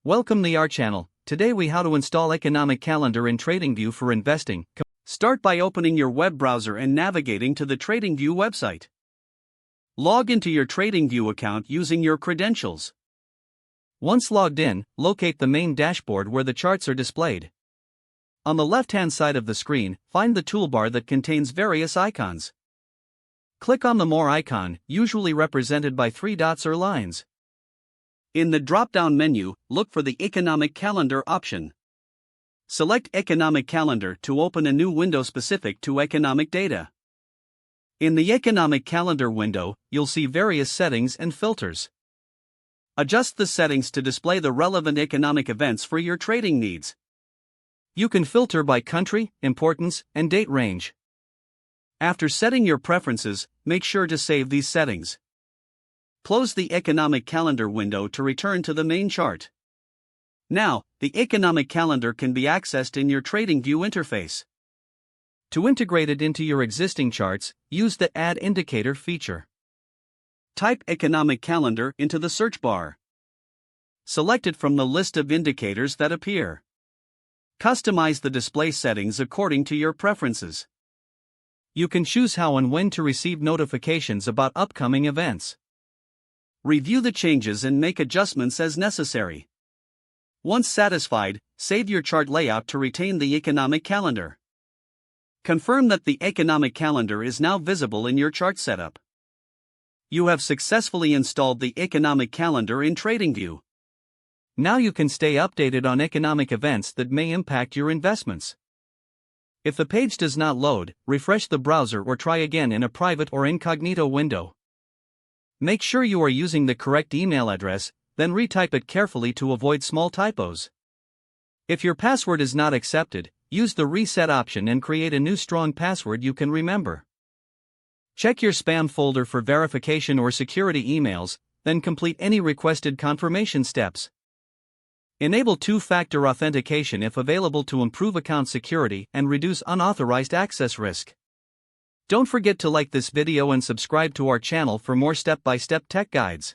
Welcome to our channel. Today we how to install Economic Calendar in TradingView for investing. Start by opening your web browser and navigating to the TradingView website. Log into your TradingView account using your credentials. Once logged in, locate the main dashboard where the charts are displayed. On the left-hand side of the screen, find the toolbar that contains various icons. Click on the More icon, usually represented by three dots or lines. In the drop-down menu, look for the Economic Calendar option. Select Economic Calendar to open a new window specific to economic data. In the Economic Calendar window, you'll see various settings and filters. Adjust the settings to display the relevant economic events for your trading needs. You can filter by country, importance, and date range. After setting your preferences, make sure to save these settings. Close the Economic Calendar window to return to the main chart. Now, the Economic Calendar can be accessed in your TradingView interface. To integrate it into your existing charts, use the Add Indicator feature. Type Economic Calendar into the search bar. Select it from the list of indicators that appear. Customize the display settings according to your preferences. You can choose how and when to receive notifications about upcoming events. Review the changes and make adjustments as necessary. Once satisfied, save your chart layout to retain the Economic Calendar. Confirm that the Economic Calendar is now visible in your chart setup. You have successfully installed the Economic Calendar in TradingView. Now you can stay updated on economic events that may impact your investments. If the page does not load, refresh the browser or try again in a private or incognito window. Make sure you are using the correct email address, then retype it carefully to avoid small typos. If your password is not accepted, use the reset option and create a new strong password you can remember. Check your spam folder for verification or security emails, then complete any requested confirmation steps. Enable two-factor authentication if available to improve account security and reduce unauthorized access risk. Don't forget to like this video and subscribe to our channel for more step-by-step tech guides.